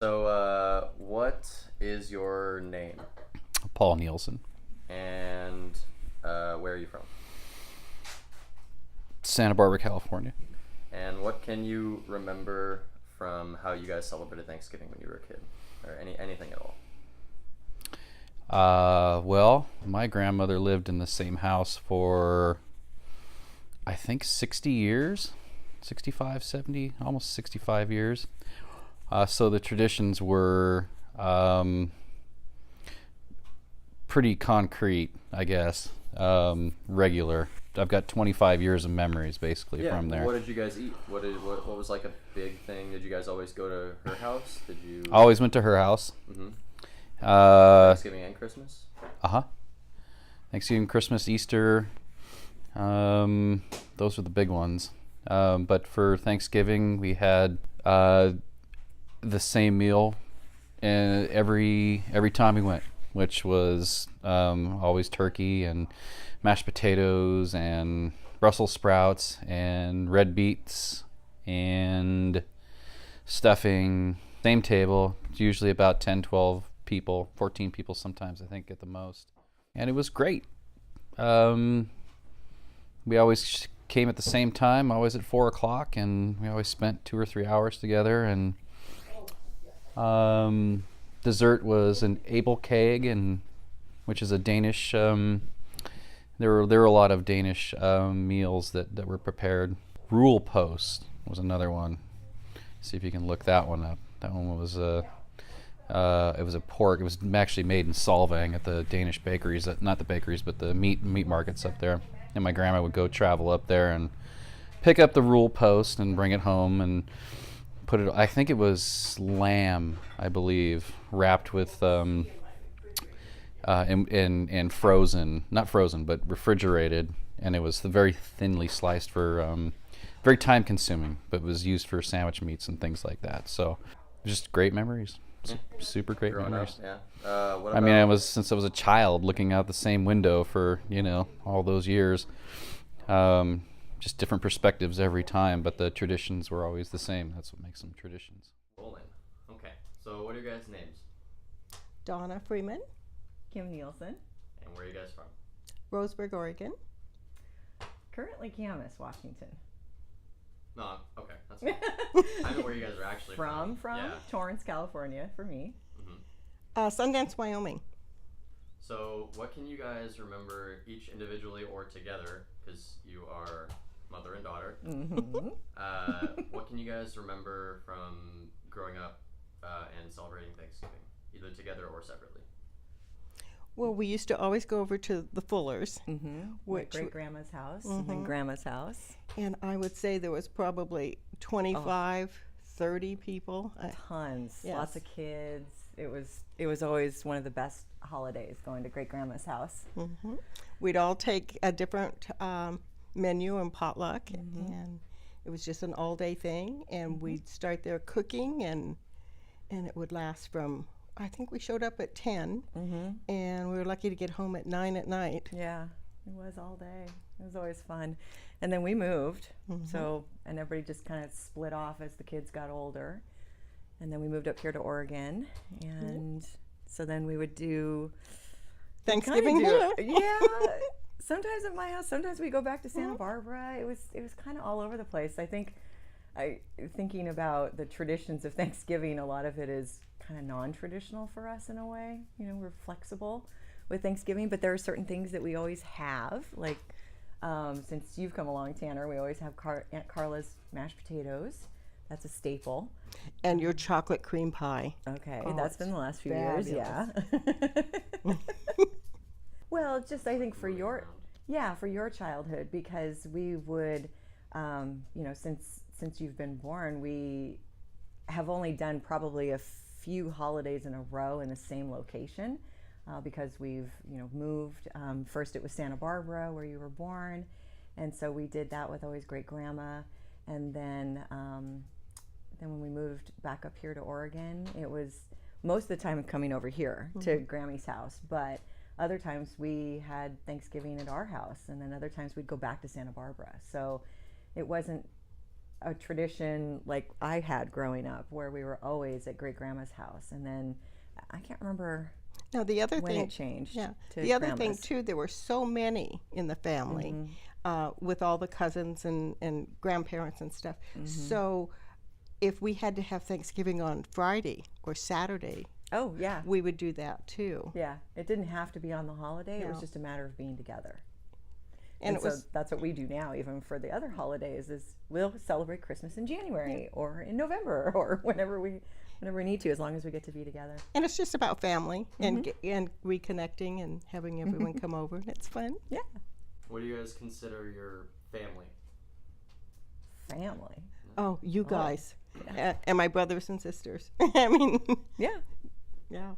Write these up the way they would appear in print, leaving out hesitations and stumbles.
So, what is your name? Paul Nielsen, And where are you from? Santa Barbara, California. And what can you remember from how you guys celebrated Thanksgiving when you were a kid? Or anything at all? Well, my grandmother lived in the same house for, I think, 60 years, 65, 70, almost 65 years. So the traditions were pretty concrete, I guess, regular. I've got 25 years of memories basically from there. What did you guys eat? What was like a big thing? Did you guys always go to her house? Did you? Always went to her house. Mm-hmm. Uh, Thanksgiving and Christmas? uh-huh. Thanksgiving, Christmas, Easter. Those were the big ones. But for Thanksgiving, we had the same meal every time we went, which was always turkey and mashed potatoes and Brussels sprouts and red beets and stuffing. Same table. It's usually about 10, 12 people, 14 people sometimes, I think, at the most. And it was great. We always came at the same time, always at 4 o'clock, and we always spent 2 or 3 hours together. And dessert was an Abelkage, and which is a Danish. There were a lot of Danish meals that were prepared. Rule post was another one. See if you can look that one up. That one was it was a pork. It was actually made in Solvang at the Danish bakeries, not the bakeries, but the meat markets up there. And my grandma would go travel up there and pick up the rule post and bring it home and put it. I think it was lamb, I believe, wrapped with and frozen, not frozen, but refrigerated, and it was very thinly sliced for very time consuming, but was used for sandwich meats and things like that. So just great memories. Super great memories. Yeah. What I about? mean, since I was a child looking out the same window for, all those years. Just different perspectives every time, but the traditions were always the same. That's what makes them traditions. Rolling. Okay. So, what are your guys' names? Donna Freeman, Kim Nielsen. And where are you guys from? Roseburg, Oregon. Currently Camas, Washington. No. Okay. That's fine. I know where you guys are actually from. Yeah. Torrance, California for me. Sundance, Wyoming. So, what can you guys remember each individually or together? Because you are mother and daughter. Mm-hmm. What can you guys remember from growing up and celebrating Thanksgiving, either together or separately? Well, we used to always go over to the Fullers, Great grandma's house and then grandma's house. and I would say there was probably 25, 30 people. Tons, Yes. lots of kids. It was always one of the best holidays going to great grandma's house. We'd all take a different menu and potluck, and it was just an all-day thing. And we'd start there cooking, and it would last from, I think we showed up at 10, and we were lucky to get home at 9 at night. Yeah, it was all day. It was always fun. And then we moved, and everybody just kind of split off as the kids got older. And then we moved up here to Oregon, and so then we would do Thanksgiving kinda here. Yeah, sometimes at my house. Sometimes we go back to Santa Barbara. It was kind of all over the place. I think thinking about the traditions of Thanksgiving, a lot of it is kind of non-traditional for us in a way. We're flexible with Thanksgiving, but there are certain things that we always have. Like since you've come along, Tanner, we always have Aunt Carla's mashed potatoes. That's a staple. And your chocolate cream pie. Okay, Oh, that's been the last few years, yeah. Well, just I think for your childhood, because we would, since you've been born, we have only done probably a few holidays in a row in the same location, because we've moved. First, it was Santa Barbara where you were born, and so we did that with always great grandma, and then when we moved back up here to Oregon, it was most of the time coming over here to Grammy's house, but other times we had Thanksgiving at our house, and then other times we'd go back to Santa Barbara. So it wasn't a tradition like I had growing up, where we were always at great grandma's house, and then I can't remember Now the other when thing, it changed. yeah, to the other thing grandma's. too, there were so many in the family, with all the cousins and grandparents and stuff. So if we had to have Thanksgiving on Friday or Saturday, Oh yeah, we would do that too. yeah. It didn't have to be on the holiday. It was No. just a matter of being together. And it so was that's what we do now, even for the other holidays. Is we'll celebrate Christmas in January or in November or whenever we need to, as long as we get to be together. and it's just about family and reconnecting and having everyone come over. And it's fun. Yeah, What do you guys consider your family? family. Oh, you guys, and my brothers and sisters. I mean, Yeah, yeah.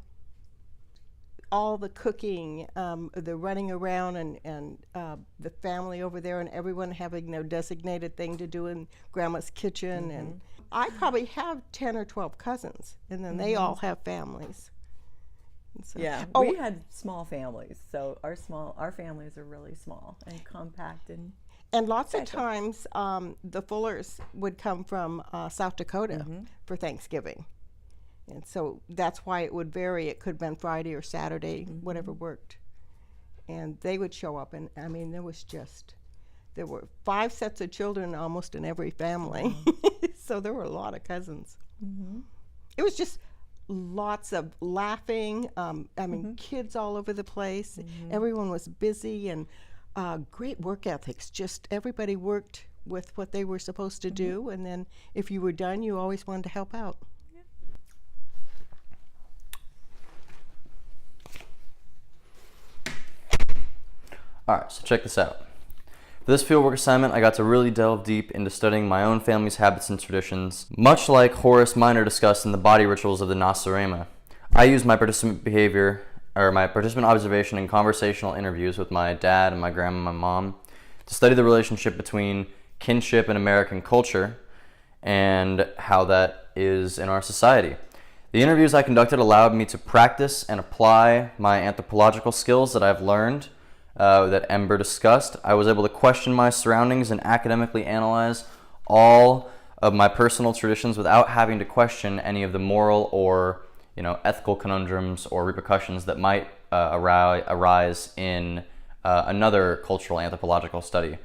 All the cooking, the running around, and the family over there, and everyone having their designated thing to do in Grandma's kitchen. And I probably have 10 or 12 cousins, and then they all have families. And so, yeah. Oh, We had small families, so our families are really small and compact and. and lots of times the Fullers would come from South Dakota for Thanksgiving. And so that's why it would vary. It could have been Friday or Saturday, whatever worked. And they would show up, and I mean, there were 5 sets of children almost in every family. So there were a lot of cousins. It was just lots of laughing. I mean, kids all over the place. Everyone was busy, and great work ethics. Just everybody worked with what they were supposed to do, and then if you were done, you always wanted to help out. Alright, so check this out. For this fieldwork assignment, I got to really delve deep into studying my own family's habits and traditions, much like Horace Minor discussed in the body rituals of the Nasorema. I used my participant observation and conversational interviews with my dad and my grandma and my mom to study the relationship between kinship and American culture and how that is in our society. The interviews I conducted allowed me to practice and apply my anthropological skills that I've learned that Ember discussed. I was able to question my surroundings and academically analyze all of my personal traditions without having to question any of the moral or ethical conundrums or repercussions that might arise in another cultural anthropological study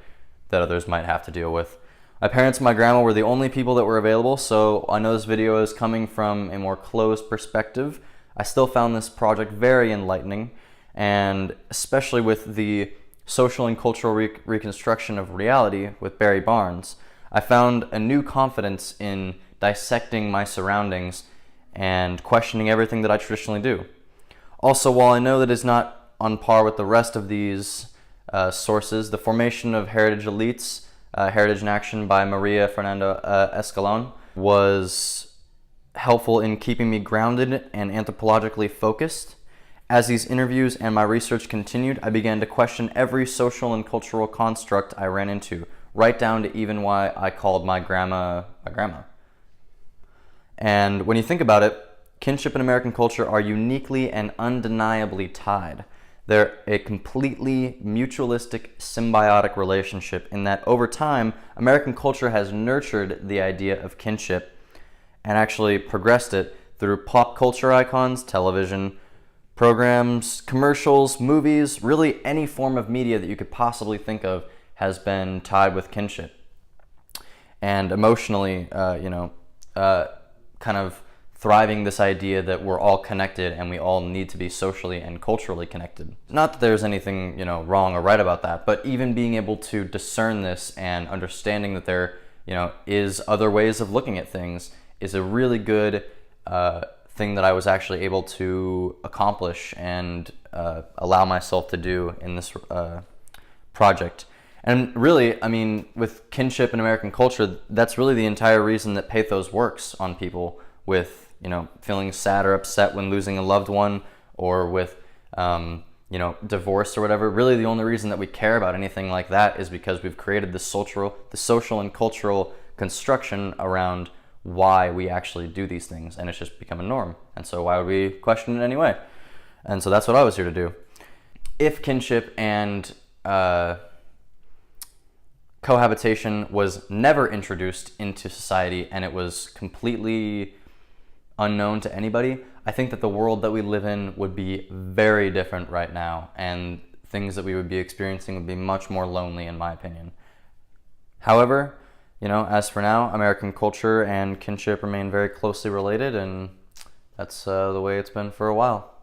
that others might have to deal with. My parents and my grandma were the only people that were available, so I know this video is coming from a more closed perspective. I still found this project very enlightening, and especially with the social and cultural reconstruction of reality with Barry Barnes, I found a new confidence in dissecting my surroundings and questioning everything that I traditionally do. Also, while I know that is not on par with the rest of these sources, the formation of Heritage Elites, Heritage in Action by Maria Fernanda Escalon, was helpful in keeping me grounded and anthropologically focused. As these interviews and my research continued, I began to question every social and cultural construct I ran into, right down to even why I called my grandma my grandma. And when you think about it, kinship and American culture are uniquely and undeniably tied. They're a completely mutualistic, symbiotic relationship in that over time, American culture has nurtured the idea of kinship and actually progressed it through pop culture icons, television programs, commercials, movies, really any form of media that you could possibly think of has been tied with kinship. And emotionally, kind of thriving this idea that we're all connected and we all need to be socially and culturally connected. Not that there's anything, wrong or right about that, but even being able to discern this and understanding that there, is other ways of looking at things is a really good thing that I was actually able to accomplish and allow myself to do in this project. And really, I mean, with kinship and American culture, that's really the entire reason that pathos works on people with, feeling sad or upset when losing a loved one, or with, divorce or whatever. Really, the only reason that we care about anything like that is because we've created the social and cultural construction around why we actually do these things, and it's just become a norm. And so why would we question it anyway? And so that's what I was here to do. If kinship and cohabitation was never introduced into society and it was completely unknown to anybody, I think that the world that we live in would be very different right now, and things that we would be experiencing would be much more lonely, in my opinion. However, as for now, American culture and kinship remain very closely related, and that's the way it's been for a while.